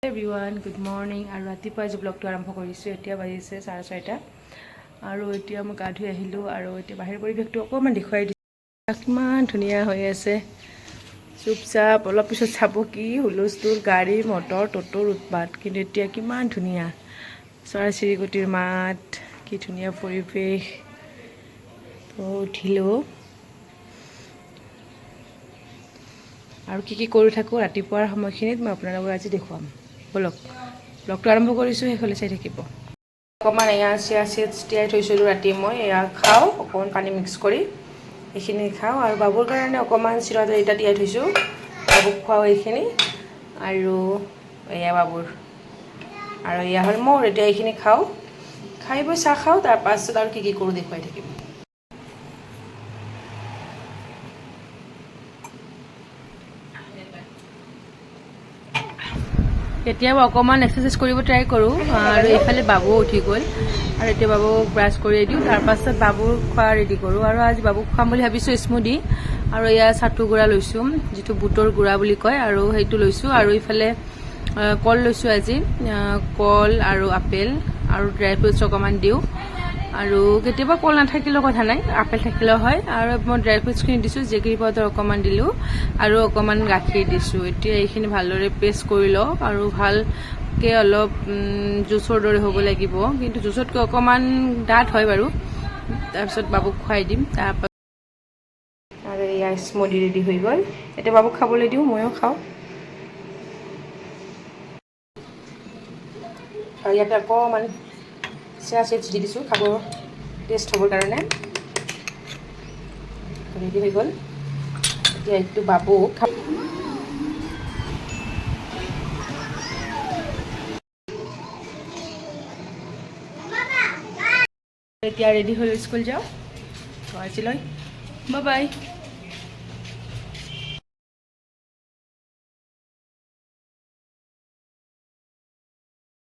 Everyone good morning আৰু ৰাতিপুৱা আজি ব্লগটো আৰম্ভ কৰিছোঁ। এতিয়া বাজিছে 6:30 আৰু এতিয়া মই গা ধুই আহিলোঁ আৰু এতিয়া বাহিৰ পৰিৱেশটো অকণমান দেখুৱাই দিছোঁ। কিমান ধুনীয়া হৈ আছে, চুপচাপ। অলপ পিছত চাব কি হুলস্থুল, গাড়ী মটৰ ট'টৰ উৎপাত, কিন্তু এতিয়া কিমান ধুনীয়া চৰাই চিৰিকটিৰ মাত, কি ধুনীয়া পৰিৱেশ। উঠিলোঁ আৰু কি কৰি থাকোঁ ৰাতিপুৱাৰ সময়খিনিত মই আপোনালোকক আজি দেখুৱাম। বলক ব্লগটো আৰম্ভ কৰিছোঁ, সেইফালে চাই থাকিব। অকণমান এয়া চিয়া চিডছ তিয়াই থৈছিলোঁ ৰাতি, মই এয়া খাওঁ অকণমান পানী মিক্স কৰি, এইখিনি খাওঁ। আৰু বাবুৰ কাৰণে অকণমান চিৰা দৈ এটা তিয়াই থৈছোঁ, বাবুক খুৱাওঁ এইখিনি। আৰু এয়া বাবুৰ, আৰু এয়া হ'ল মোৰ। এতিয়া এইখিনি খাওঁ, খাই বৈ চাহ খাওঁ, তাৰপাছত আৰু কি কৰোঁ দেখুৱাই থাকিম। কেতিয়াবা অকণমান এক্সাৰচাইজ কৰিব ট্ৰাই কৰোঁ। আৰু এইফালে বাবুও উঠি গ'ল আৰু এতিয়া বাবুক ব্ৰাছ কৰি দিওঁ, তাৰপাছত বাবুক খোৱা ৰেডি কৰোঁ। আৰু আজি বাবুক খুৱাম বুলি ভাবিছোঁ স্মুদি, আৰু এয়া চাটু গুড়া লৈছোঁ, যিটো বুটৰ গুড়া বুলি কয়, আৰু সেইটো লৈছোঁ। আৰু ইফালে কল লৈছোঁ আজি, কল আৰু আপেল আৰু ড্ৰাই ফ্ৰুটছ অকণমান দিওঁ। আৰু কেতিয়াবা কল নাথাকিলেও কথা নাই, আপেল থাকিলেও হয়। আৰু মই ড্ৰাই ফ্ৰুটছখিনি দিছোঁ, জেগৰী পাউডাৰ অকণমান দিলোঁ আৰু অকণমান গাখীৰ দিছোঁ। এতিয়া এইখিনি ভালদৰে পেষ্ট কৰি লওঁ আৰু ভালকৈ অলপ জুচৰ দৰে হ'ব লাগিব, কিন্তু জুচতকৈ অকণমান ডাঠ হয় বাৰু। তাৰপিছত বাবুক খুৱাই দিম। তাৰপাছত আৰু এয়া স্মুদি ৰেডি হৈ গ'ল। এতিয়া বাবুক খাবলৈ দিওঁ, ময়ো খাওঁ। আৰু ইয়াতে অকণমান চিয়া চিডছ দি দিছোঁ খাব টেষ্ট হ'বৰ কাৰণে। ৰেডি হৈ গ'ল। এতিয়া এইটো বাবুক এতিয়া ৰেডি হৈ স্কুল যাওঁ। আজিলৈ বাই বাই।